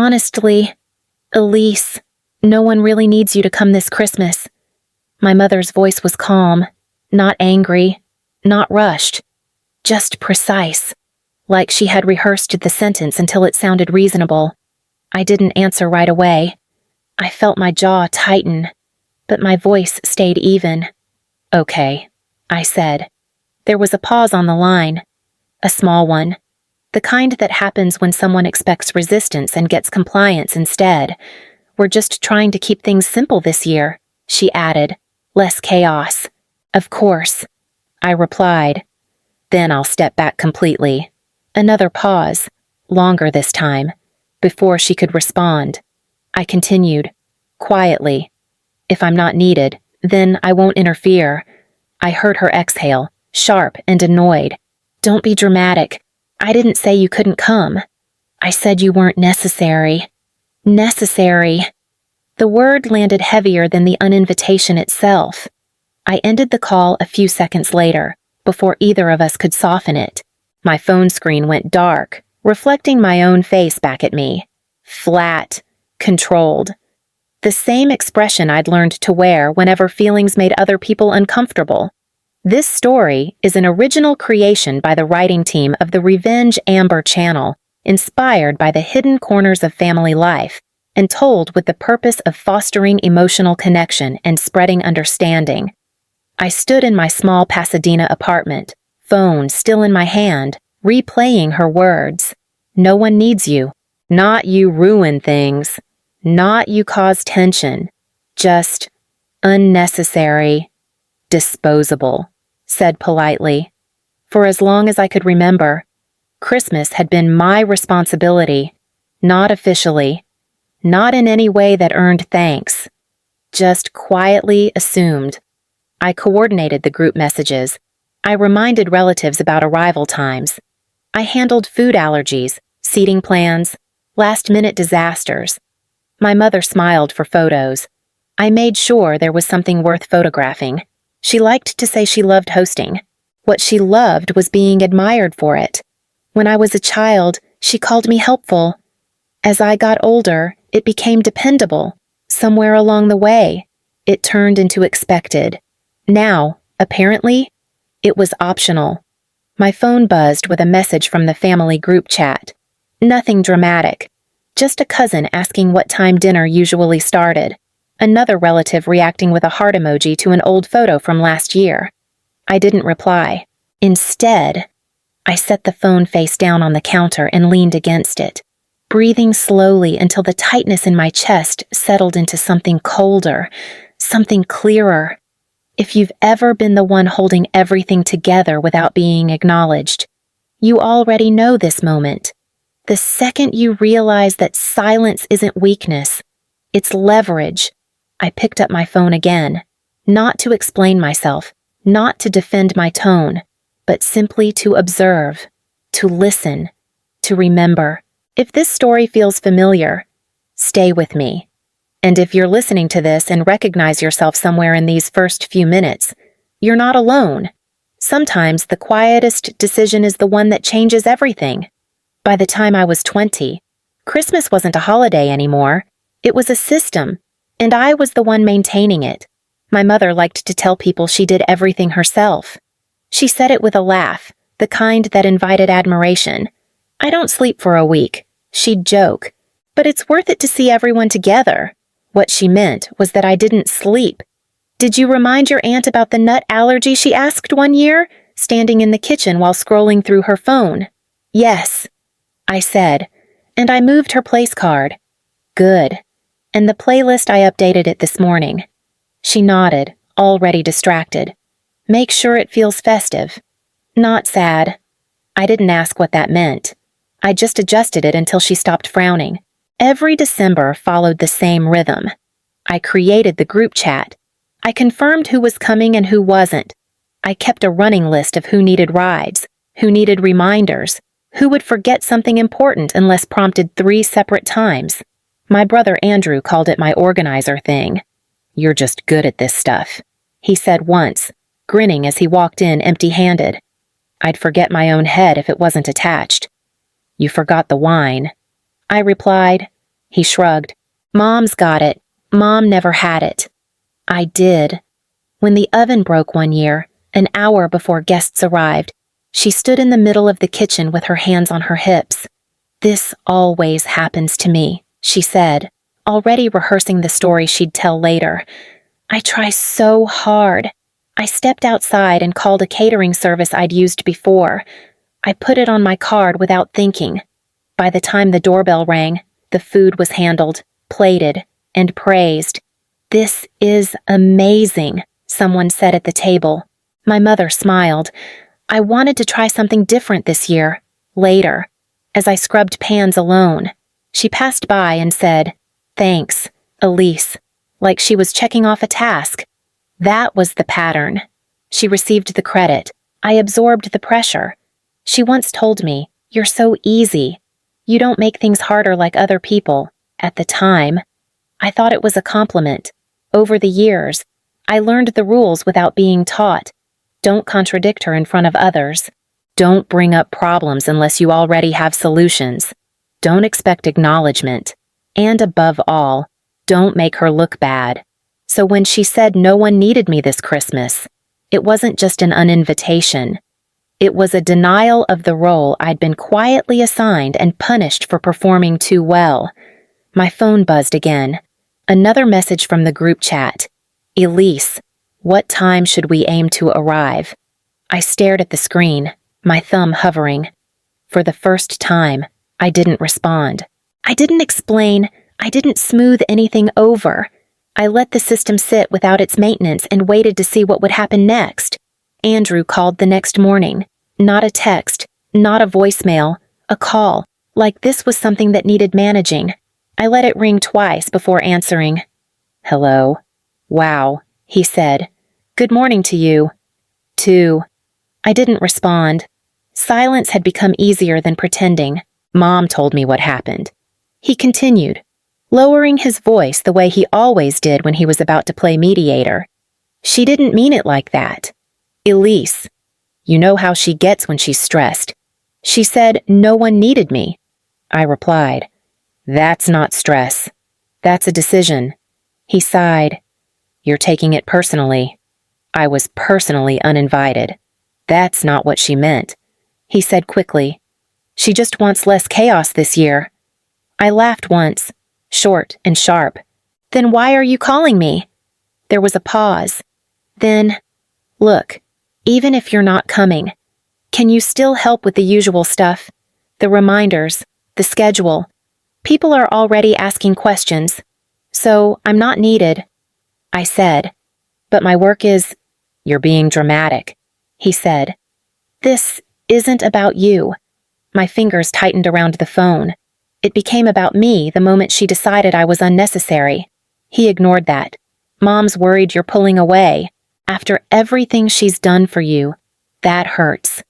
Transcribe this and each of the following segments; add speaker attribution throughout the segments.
Speaker 1: Honestly, Elise, no one really needs you to come this Christmas. My mother's voice was calm, not angry, not rushed, just precise, like she had rehearsed the sentence until it sounded reasonable. I didn't answer right away. I felt my jaw tighten, but my voice stayed even. Okay, I said. There was a pause on the line, a small one, the kind that happens when someone expects resistance and gets compliance instead. We're just trying to keep things simple this year, she added. Less chaos. Of course, I replied. Then I'll step back completely. Another pause, longer this time, before she could respond. I continued, quietly. If I'm not needed, then I won't interfere. I heard her exhale, sharp and annoyed. Don't be dramatic. I didn't say you couldn't come. I said you weren't necessary. Necessary. The word landed heavier than the uninvitation itself. I ended the call a few seconds later, before either of us could soften it. My phone screen went dark, reflecting my own face back at me. Flat, controlled. The same expression I'd learned to wear whenever feelings made other people uncomfortable. This story is an original creation by the writing team of the Revenge Amber channel, inspired by the hidden corners of family life, and told with the purpose of fostering emotional connection and spreading understanding. I stood in my small Pasadena apartment, phone still in my hand, replaying her words. No one needs you. Not you ruin things. Not you cause tension. Just unnecessary. Disposable, said politely. For as long as I could remember, Christmas had been my responsibility, not officially, not in any way that earned thanks, just quietly assumed. I coordinated the group messages. I reminded relatives about arrival times. I handled food allergies, seating plans, last-minute disasters. My mother smiled for photos. I made sure there was something worth photographing. She liked to say she loved hosting. What she loved was being admired for it. When I was a child, she called me helpful. As I got older, it became dependable. Somewhere along the way, it turned into expected. Now, apparently, it was optional. My phone buzzed with a message from the family group chat. Nothing dramatic. Just a cousin asking what time dinner usually started. Another relative reacting with a heart emoji to an old photo from last year. I didn't reply. Instead, I set the phone face down on the counter and leaned against it, breathing slowly until the tightness in my chest settled into something colder, something clearer. If you've ever been the one holding everything together without being acknowledged, you already know this moment. The second you realize that silence isn't weakness, it's leverage. I picked up my phone again, not to explain myself, not to defend my tone, but simply to observe, to listen, to remember. If this story feels familiar, stay with me. And if you're listening to this and recognize yourself somewhere in these first few minutes, you're not alone. Sometimes the quietest decision is the one that changes everything. By the time I was 20, Christmas wasn't a holiday anymore. It was a system, and I was the one maintaining it. My mother liked to tell people she did everything herself. She said it with a laugh, the kind that invited admiration. I don't sleep for a week, she'd joke, but it's worth it to see everyone together. What she meant was that I didn't sleep. Did you remind your aunt about the nut allergy she asked one year, standing in the kitchen while scrolling through her phone? Yes, I said, and I moved her place card. Good. And the playlist, I updated it this morning. She nodded, already distracted. Make sure it feels festive. Not sad. I didn't ask what that meant. I just adjusted it until she stopped frowning. Every December followed the same rhythm. I created the group chat. I confirmed who was coming and who wasn't. I kept a running list of who needed rides, who needed reminders, who would forget something important unless prompted 3 separate times. My brother Andrew called it my organizer thing. You're just good at this stuff, he said once, grinning as he walked in empty-handed. I'd forget my own head if it wasn't attached. You forgot the wine, I replied, He shrugged. Mom's got it. Mom never had it. I did. When the oven broke one year, an hour before guests arrived, she stood in the middle of the kitchen with her hands on her hips. This always happens to me, she said, already rehearsing the story she'd tell later. I try so hard. I stepped outside and called a catering service I'd used before. I put it on my card without thinking. By the time the doorbell rang, the food was handled, plated, and praised. This is amazing, someone said at the table. My mother smiled. I wanted to try something different this year, later, as I scrubbed pans alone. She passed by and said, "Thanks, Elise," like she was checking off a task. That was the pattern. She received the credit. I absorbed the pressure. She once told me, "You're so easy. You don't make things harder like other people." At the time, I thought it was a compliment. Over the years, I learned the rules without being taught. Don't contradict her in front of others. Don't bring up problems unless you already have solutions. Don't expect acknowledgement. And above all, don't make her look bad. So when she said no one needed me this Christmas, it wasn't just an uninvitation. It was a denial of the role I'd been quietly assigned and punished for performing too well. My phone buzzed again. Another message from the group chat. Elise, what time should we aim to arrive? I stared at the screen, my thumb hovering. For the first time, I didn't respond. I didn't explain. I didn't smooth anything over. I let the system sit without its maintenance and waited to see what would happen next. Andrew called the next morning. Not a text, not a voicemail, a call, like this was something that needed managing. I let it ring twice before answering. Hello. Wow, he said. Good morning to you. Too. I didn't respond. Silence had become easier than pretending. Mom told me what happened. He continued, lowering his voice the way he always did when he was about to play mediator. She didn't mean it like that. Elise, you know how she gets when she's stressed. She said no one needed me. I replied, that's not stress. That's a decision. He sighed. You're taking it personally. I was personally uninvited. That's not what she meant. He said quickly, she just wants less chaos this year. I laughed once, short and sharp. Then why are you calling me? There was a pause. Then, look, even if you're not coming, can you still help with the usual stuff? The reminders, the schedule. People are already asking questions, so I'm not needed. I said, but my work is... You're being dramatic, he said. This isn't about you. My fingers tightened around the phone. It became about me the moment she decided I was unnecessary. He ignored that. Mom's worried you're pulling away. After everything she's done for you, that hurts.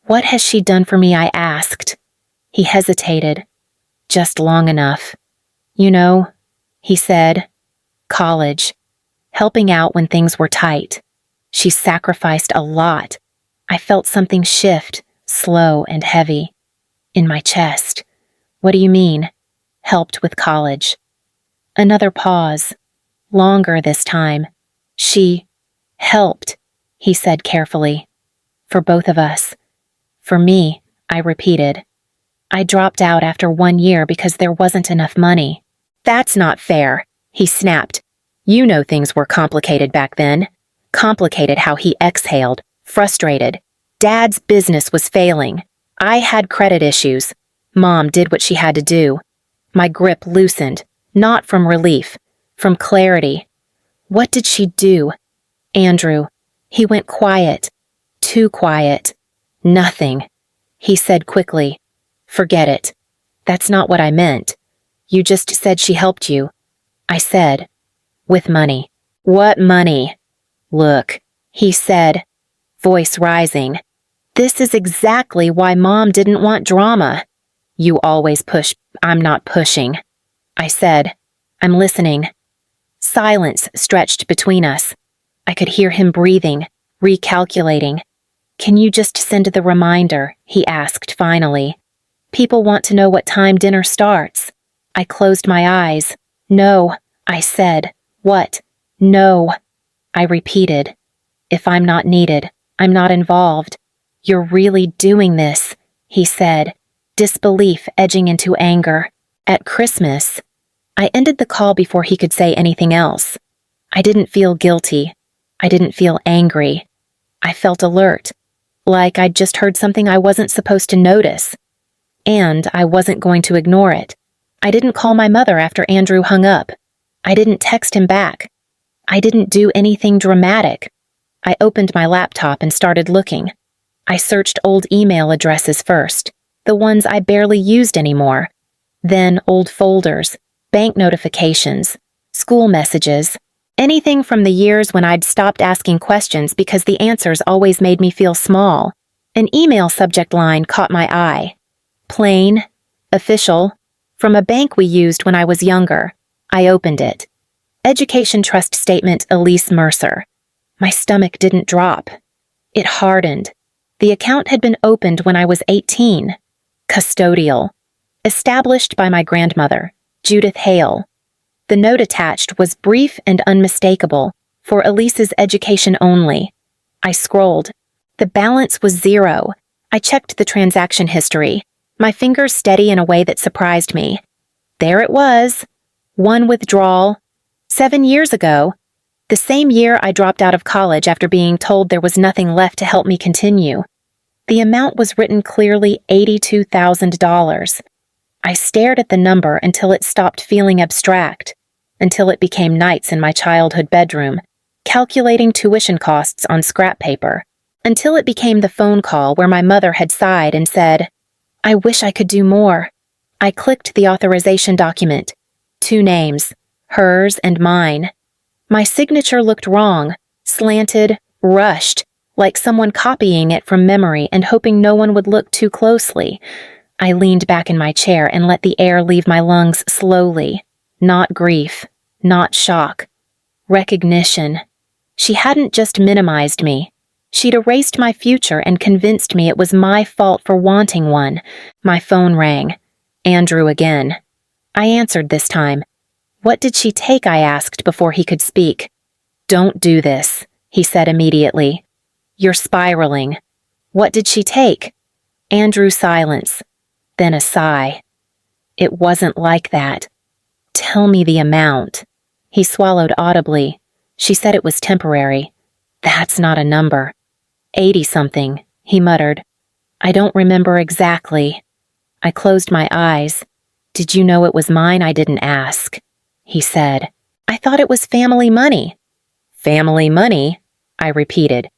Speaker 1: What has she done for me, I asked. He hesitated. Just long enough. You know, he said, college. Helping out when things were tight. She sacrificed a lot. I felt something shift, slow and heavy. In my chest. What do you mean? Helped with college. Another pause. Longer this time. She helped, he said carefully. For both of us. For me, I repeated. I dropped out after 1 year because there wasn't enough money. That's not fair, he snapped. You know things were complicated back then. Complicated how he exhaled, frustrated. Dad's business was failing. I had credit issues. Mom did what she had to do. My grip loosened, not from relief, from clarity. What did she do? Andrew. He went quiet. Too quiet. Nothing. He said quickly. Forget it. That's not what I meant. You just said she helped you. I said, with money. What money? Look, he said, voice rising. This is exactly why Mom didn't want drama. You always push. I'm not pushing. I said, I'm listening. Silence stretched between us. I could hear him breathing, recalculating. Can you just send the reminder? He asked finally. People want to know what time dinner starts. I closed my eyes. No, I said. What? No. I repeated. If I'm not needed, I'm not involved. You're really doing this, he said, disbelief edging into anger. At Christmas. I ended the call before he could say anything else. I didn't feel guilty. I didn't feel angry. I felt alert, like I'd just heard something I wasn't supposed to notice. And I wasn't going to ignore it. I didn't call my mother after Andrew hung up. I didn't text him back. I didn't do anything dramatic. I opened my laptop and started looking. I searched old email addresses first, the ones I barely used anymore. Then old folders, bank notifications, school messages, anything from the years when I'd stopped asking questions because the answers always made me feel small. An email subject line caught my eye. Plain, official, from a bank we used when I was younger. I opened it. Education Trust Statement, Elise Mercer. My stomach didn't drop. It hardened. The account had been opened when I was 18. Custodial. Established by my grandmother, Judith Hale. The note attached was brief and unmistakable, for Elise's education only. I scrolled. The balance was 0. I checked the transaction history, my fingers steady in a way that surprised me. There it was. 1 withdrawal. 7 years ago. The same year I dropped out of college after being told there was nothing left to help me continue. The amount was written clearly $82,000. I stared at the number until it stopped feeling abstract, until it became nights in my childhood bedroom, calculating tuition costs on scrap paper, until it became the phone call where my mother had sighed and said, "I wish I could do more." I clicked the authorization document. 2 names, hers and mine. My signature looked wrong, slanted, rushed, like someone copying it from memory and hoping no one would look too closely. I leaned back in my chair and let the air leave my lungs slowly. Not grief, not shock. Recognition. She hadn't just minimized me. She'd erased my future and convinced me it was my fault for wanting one. My phone rang. Andrew again. I answered this time. What did she take, I asked before he could speak. Don't do this, he said immediately. You're spiraling. What did she take? Andrew's silence. Then a sigh. It wasn't like that. Tell me the amount. He swallowed audibly. She said it was temporary. That's not a number. 80-something, he muttered. I don't remember exactly. I closed my eyes. Did you know it was mine? I didn't ask. He said. I thought it was family money. Family money? I repeated.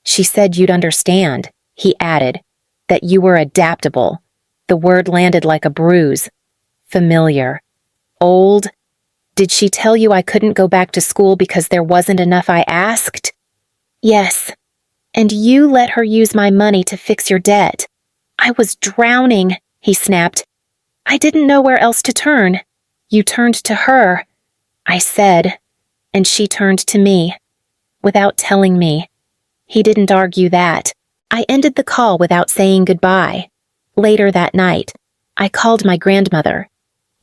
Speaker 1: She said you'd understand, he added, that you were adaptable. The word landed like a bruise. Familiar. Old. Did she tell you I couldn't go back to school because there wasn't enough? I asked. Yes. And you let her use my money to fix your debt. I was drowning, he snapped. I didn't know where else to turn. You turned to her, I said, and she turned to me. Without telling me. He didn't argue that. I ended the call without saying goodbye. Later that night, I called my grandmother.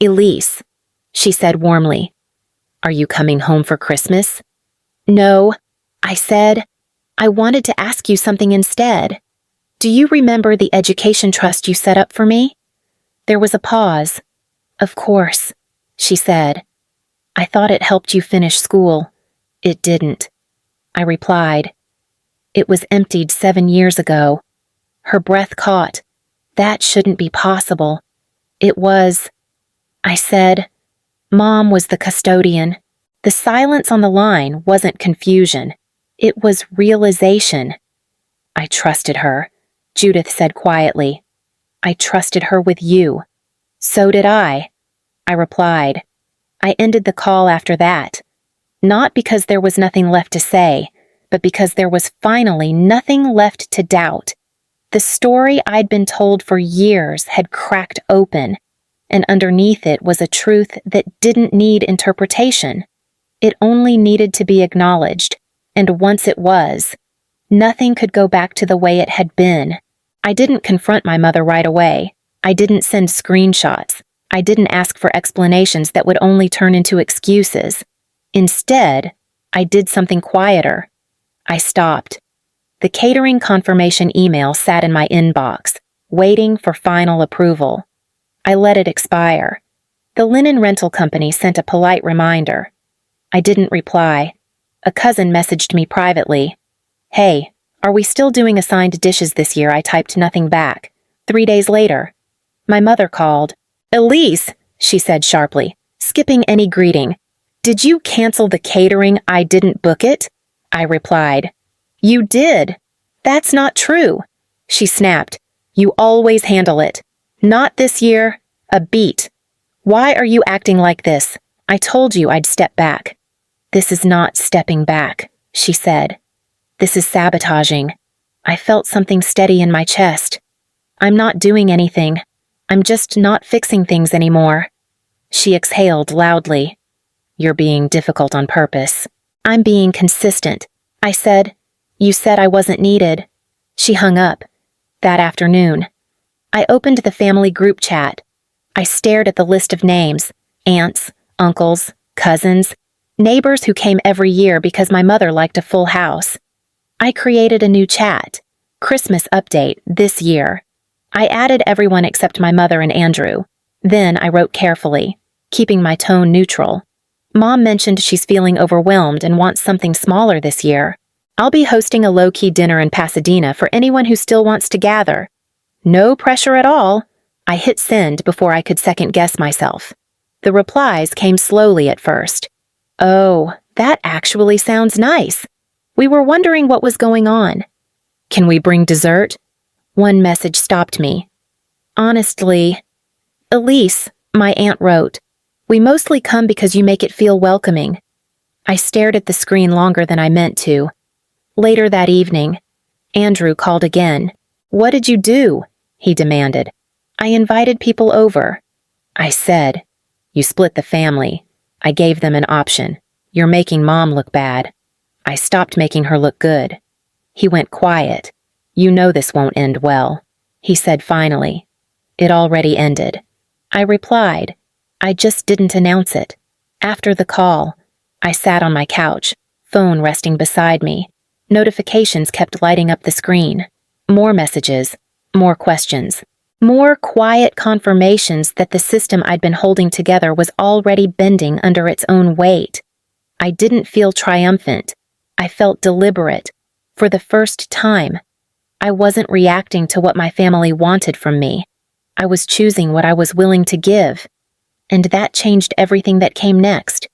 Speaker 1: Elise, she said warmly. Are you coming home for Christmas? No, I said. I wanted to ask you something instead. Do you remember the education trust you set up for me? There was a pause. Of course, she said. I thought it helped you finish school. It didn't. I replied. It was emptied 7 years ago. Her breath caught. That shouldn't be possible. It was. I said. Mom was the custodian. The silence on the line wasn't confusion. It was realization. I trusted her, Judith said quietly. I trusted her with you. So did I replied. I ended the call after that. Not because there was nothing left to say, but because there was finally nothing left to doubt. The story I'd been told for years had cracked open, and underneath it was a truth that didn't need interpretation. It only needed to be acknowledged, and once it was, nothing could go back to the way it had been. I didn't confront my mother right away. I didn't send screenshots. I didn't ask for explanations that would only turn into excuses. Instead, I did something quieter. I stopped. The catering confirmation email sat in my inbox, waiting for final approval. I let it expire. The linen rental company sent a polite reminder. I didn't reply. A cousin messaged me privately. "Hey, are we still doing assigned dishes this year?" I typed nothing back. 3 days later, my mother called. "Elise," she said sharply, skipping any greeting. "Did you cancel the catering? I didn't book it?" I replied. "You did. That's not true," she snapped. "You always handle it. Not this year. A beat. Why are you acting like this? I told you I'd step back." "This is not stepping back," she said. "This is sabotaging." I felt something steady in my chest. "I'm not doing anything. I'm just not fixing things anymore." She exhaled loudly. "You're being difficult on purpose." "I'm being consistent," I said. "You said I wasn't needed." She hung up. That afternoon, I opened the family group chat. I stared at the list of names: aunts, uncles, cousins, neighbors who came every year because my mother liked a full house. I created a new chat. Christmas update this year. I added everyone except my mother and Andrew. Then I wrote carefully, keeping my tone neutral. "Mom mentioned she's feeling overwhelmed and wants something smaller this year. I'll be hosting a low-key dinner in Pasadena for anyone who still wants to gather. No pressure at all." I hit send before I could second-guess myself. The replies came slowly at first. "Oh, that actually sounds nice. We were wondering what was going on." "Can we bring dessert?" One message stopped me. "Honestly, Elise," my aunt wrote, "we mostly come because you make it feel welcoming." I stared at the screen longer than I meant to. Later that evening, Andrew called again. "What did you do?" he demanded. "I invited people over." I said, "You split the family. I gave them an option. You're making Mom look bad." I stopped making her look good. He went quiet. "You know this won't end well," he said finally. "It already ended." I replied, "I just didn't announce it." After the call, I sat on my couch, phone resting beside me. Notifications kept lighting up the screen. More messages, more questions. More quiet confirmations that the system I'd been holding together was already bending under its own weight. I didn't feel triumphant. I felt deliberate. For the first time, I wasn't reacting to what my family wanted from me. I was choosing what I was willing to give. And that changed everything that came next.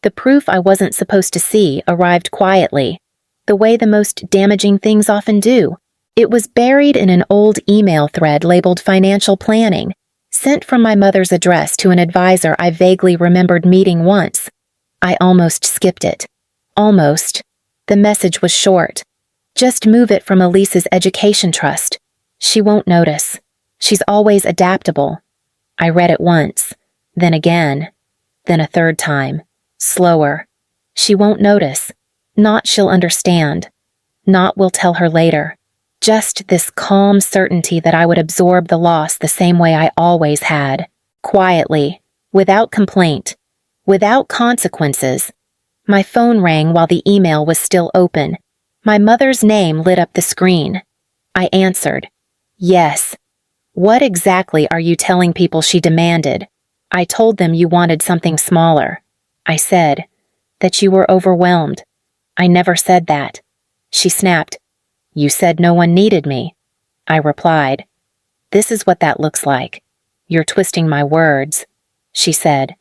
Speaker 1: The proof I wasn't supposed to see arrived quietly, the way the most damaging things often do. It was buried in an old email thread labeled financial planning, sent from my mother's address to an advisor I vaguely remembered meeting once. I almost skipped it. Almost. The message was short. "Just move it from Elise's education trust. She won't notice. She's always adaptable." I read it once, then again, then a third time. Slower. "She won't notice. Not she'll understand. Not we'll tell her later." Just this calm certainty that I would absorb the loss the same way I always had. Quietly, without complaint, without consequences. My phone rang while the email was still open. My mother's name lit up the screen. I answered. "Yes." "What exactly are you telling people?" she demanded. "I told them you wanted something smaller." I said, "That you were overwhelmed." "I never said that." She snapped. "You said no one needed me." I replied, "This is what that looks like. You're twisting my words." She said,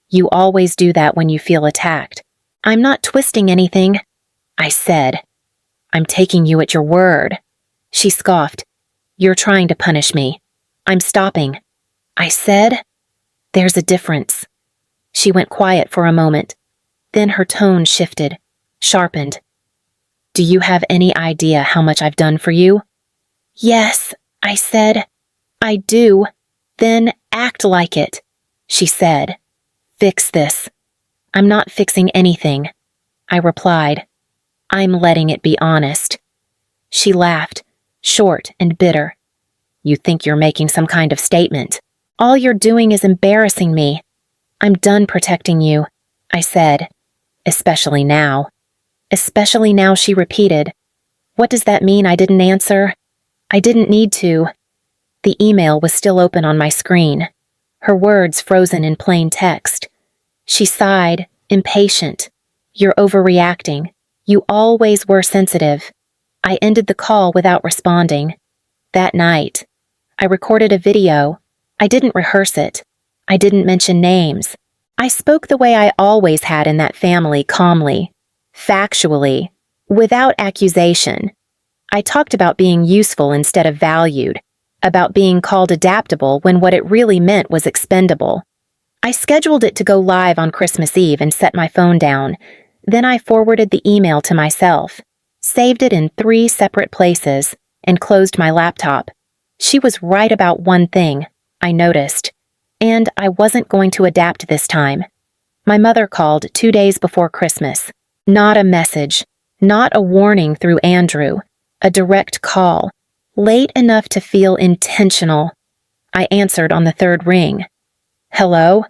Speaker 1: "You always do that when you feel attacked." "I'm not twisting anything." I said, "I'm taking you at your word." She scoffed. "You're trying to punish me. I'm stopping." I said, "There's a difference." She went quiet for a moment. Then her tone shifted, sharpened. "Do you have any idea how much I've done for you?" "Yes," I said. "I do." "Then act like it," she said. "Fix this." "I'm not fixing anything," I replied. "I'm letting it be honest." She laughed, short and bitter. "You think you're making some kind of statement?" All you're doing is embarrassing me. I'm done protecting you, I said. Especially now. Especially now, she repeated. What does that mean? I didn't answer. I didn't need to. The email was still open on my screen, her words frozen in plain text. She sighed, impatient. You're overreacting. You always were sensitive. I ended the call without responding. That night, I recorded a video. I didn't rehearse it. I didn't mention names. I spoke the way I always had in that family, calmly, factually, without accusation. I talked about being useful instead of valued, about being called adaptable when what it really meant was expendable. I scheduled it to go live on Christmas Eve and set my phone down. Then I forwarded the email to myself, saved it in 3 separate places, and closed my laptop. She was right about one thing, I noticed, and I wasn't going to adapt this time. My mother called 2 days before Christmas. Not a message, not a warning through Andrew, a direct call, late enough to feel intentional. I answered on the 3rd ring. Hello?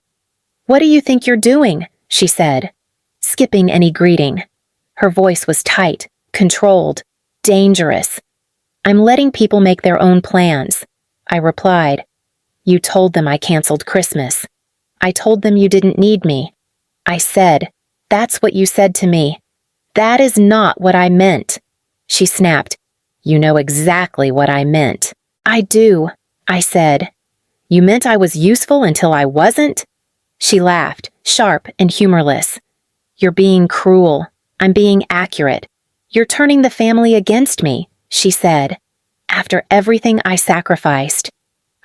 Speaker 1: What do you think you're doing? She said, skipping any greeting. Her voice was tight, controlled, dangerous. I'm letting people make their own plans, I replied. You told them I canceled Christmas. I told them you didn't need me. I said, that's what you said to me. That is not what I meant. She snapped. You know exactly what I meant. I do, I said. You meant I was useful until I wasn't? She laughed, sharp and humorless. You're being cruel. I'm being accurate. You're turning the family against me, she said. After everything I sacrificed.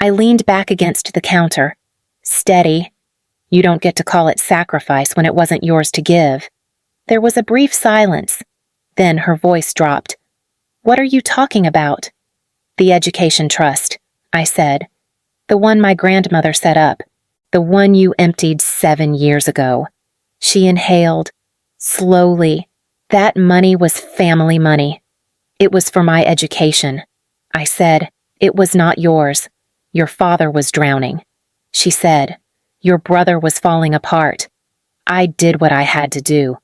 Speaker 1: I leaned back against the counter. Steady. You don't get to call it sacrifice when it wasn't yours to give. There was a brief silence. Then her voice dropped. What are you talking about? The education trust, I said. The one my grandmother set up. The one you emptied 7 years ago. She inhaled. Slowly. That money was family money. It was for my education. I said, it was not yours. Your father was drowning. She said, your brother was falling apart. I did what I had to do.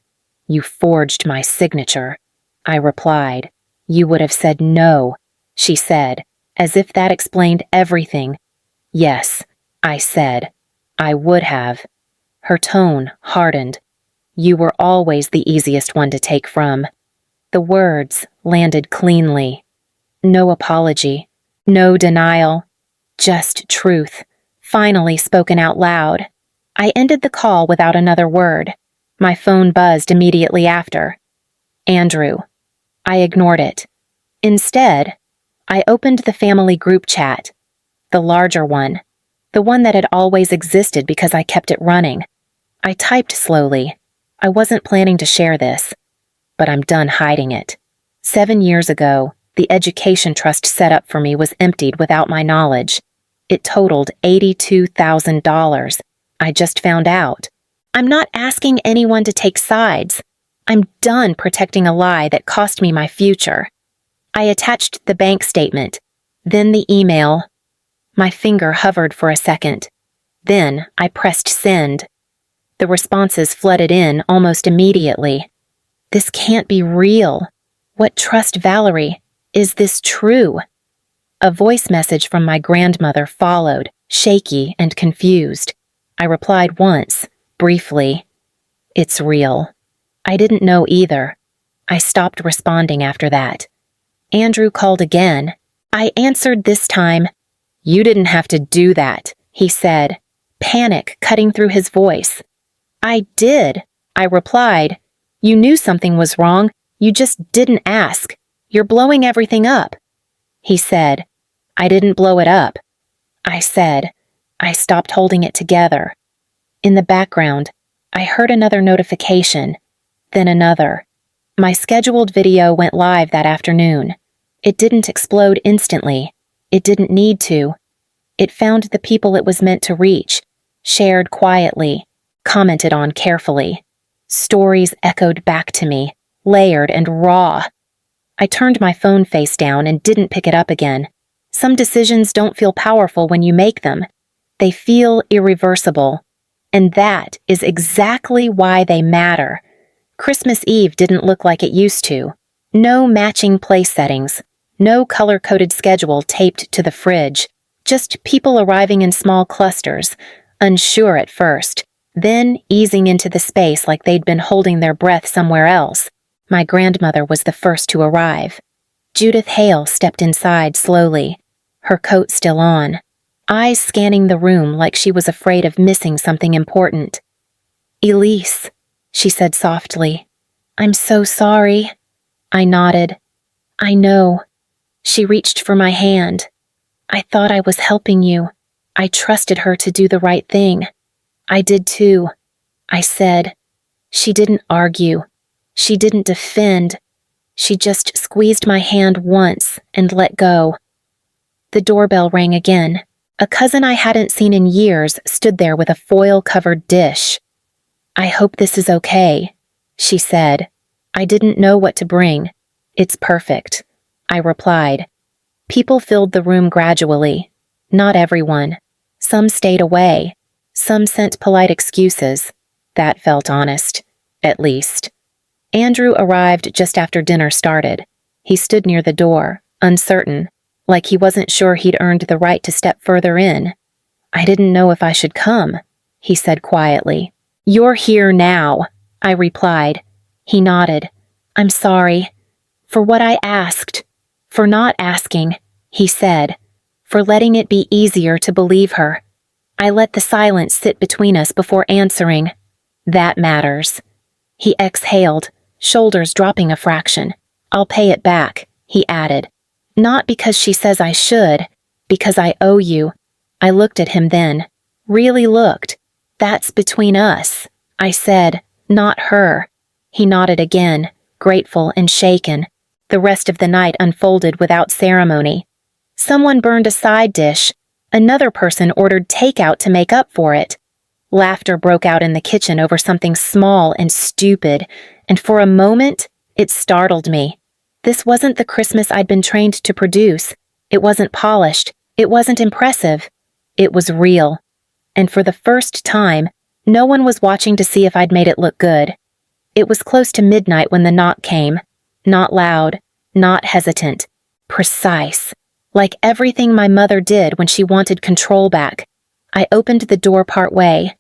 Speaker 1: You forged my signature. I replied. You would have said no, she said, as if that explained everything. Yes, I said. I would have. Her tone hardened. You were always the easiest one to take from. The words landed cleanly. No apology. No denial. Just truth, finally spoken out loud. I ended the call without another word. My phone buzzed immediately after. Andrew. I ignored it. Instead, I opened the family group chat. The larger one. The one that had always existed because I kept it running. I typed slowly. I wasn't planning to share this, but I'm done hiding it. 7 years ago, the education trust set up for me was emptied without my knowledge. It totaled $82,000. I just found out. I'm not asking anyone to take sides. I'm done protecting a lie that cost me my future. I attached the bank statement, then the email. My finger hovered for a second. Then I pressed send. The responses flooded in almost immediately. This can't be real. What trust, Valerie? Is this true? A voice message from my grandmother followed, shaky and confused. I replied once, briefly. It's real. I didn't know either. I stopped responding after that. Andrew called again. I answered this time. You didn't have to do that, he said, panic cutting through his voice. I did, I replied. You knew something was wrong. You just didn't ask. You're blowing everything up. He said, I didn't blow it up. I said, I stopped holding it together. In the background, I heard another notification, then another. My scheduled video went live that afternoon. It didn't explode instantly. It didn't need to. It found the people it was meant to reach, shared quietly, commented on carefully. Stories echoed back to me, layered and raw. I turned my phone face down and didn't pick it up again. Some decisions don't feel powerful when you make them. They feel irreversible. And that is exactly why they matter. Christmas Eve didn't look like it used to. No matching place settings. No color-coded schedule taped to the fridge. Just people arriving in small clusters, unsure at first, then easing into the space like they'd been holding their breath somewhere else. My grandmother was the first to arrive. Judith Hale stepped inside slowly, her coat still on, eyes scanning the room like she was afraid of missing something important. "Elise," she said softly. "I'm so sorry." I nodded. "I know." She reached for my hand. "I thought I was helping you. I trusted her to do the right thing." "I did too," I said. She didn't argue. She didn't defend. She just squeezed my hand once and let go. The doorbell rang again. A cousin I hadn't seen in years stood there with a foil-covered dish. "I hope this is okay," she said. "I didn't know what to bring." "It's perfect," I replied. People filled the room gradually. Not everyone. Some stayed away. Some sent polite excuses. That felt honest, at least. Andrew arrived just after dinner started. He stood near the door, uncertain, like he wasn't sure he'd earned the right to step further in. "I didn't know if I should come," he said quietly. "You're here now," I replied. He nodded. "I'm sorry. For what I asked. For not asking," he said. "For letting it be easier to believe her." I let the silence sit between us before answering. "That matters." He exhaled, shoulders dropping a fraction. "I'll pay it back," he added. "Not because she says I should, because I owe you." I looked at him then. Really looked. "That's between us," I said, "not her." He nodded again, grateful and shaken. The rest of the night unfolded without ceremony. Someone burned a side dish. Another person ordered takeout to make up for it. Laughter broke out in the kitchen over something small and stupid, and for a moment, it startled me. This wasn't the Christmas I'd been trained to produce. It wasn't polished. It wasn't impressive. It was real. And for the first time, no one was watching to see if I'd made it look good. It was close to midnight when the knock came. Not loud, not hesitant. Precise. Like everything my mother did when she wanted control back. I opened the door part way.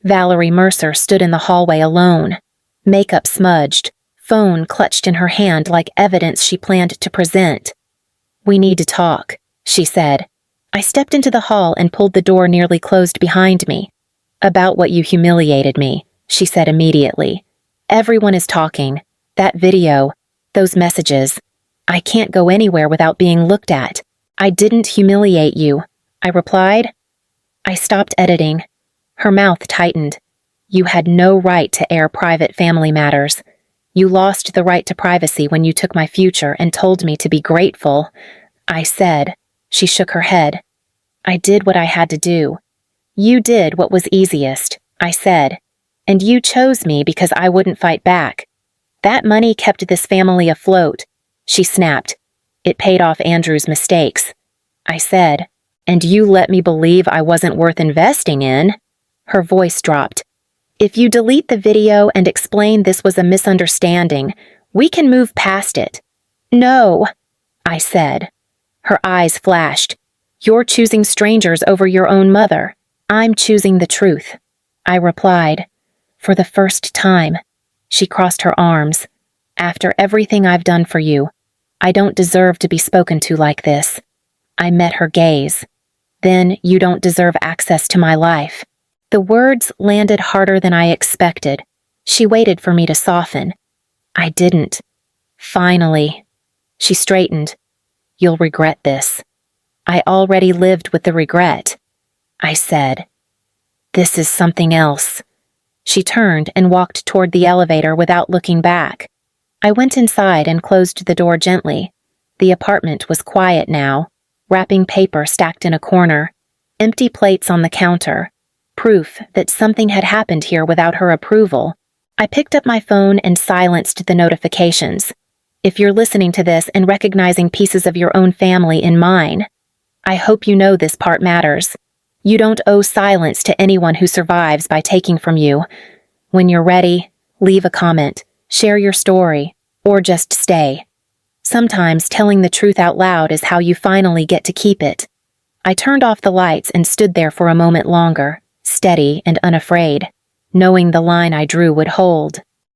Speaker 1: Valerie Mercer stood in the hallway alone. Makeup smudged, phone clutched in her hand like evidence she planned to present. "We need to talk," she said. I stepped into the hall and pulled the door nearly closed behind me. "About what you humiliated me," she said immediately. "Everyone is talking. That video, those messages. I can't go anywhere without being looked at." "I didn't humiliate you," I replied. I stopped editing. Her mouth tightened. "You had no right to air private family matters. You lost the right to privacy when you took my future and told me to be grateful," I said. She shook her head. "I did what I had to do." "You did what was easiest," I said. "And you chose me because I wouldn't fight back. That money kept this family afloat," she snapped. "It paid off Andrew's mistakes," I said. "And you let me believe I wasn't worth investing in." Her voice dropped. "If you delete the video and explain this was a misunderstanding, we can move past it." "No," I said. Her eyes flashed. "You're choosing strangers over your own mother." "I'm choosing the truth," I replied. "For the first time." She crossed her arms. "After everything I've done for you, I don't deserve to be spoken to like this." I met her gaze. "Then you don't deserve access to my life." The words landed harder than I expected. She waited for me to soften. I didn't. "Finally." She straightened. "You'll regret this." "I already lived with the regret," I said. "This is something else." She turned and walked toward the elevator without looking back. I went inside and closed the door gently. The apartment was quiet now, wrapping paper stacked in a corner, empty plates on the counter, proof that something had happened here without her approval. I picked up my phone and silenced the notifications. If you're listening to this and recognizing pieces of your own family in mine, I hope you know this part matters. You don't owe silence to anyone who survives by taking from you. When you're ready, leave a comment, share your story, or just stay. Sometimes telling the truth out loud is how you finally get to keep it. I turned off the lights and stood there for a moment longer, steady and unafraid, knowing the line I drew would hold.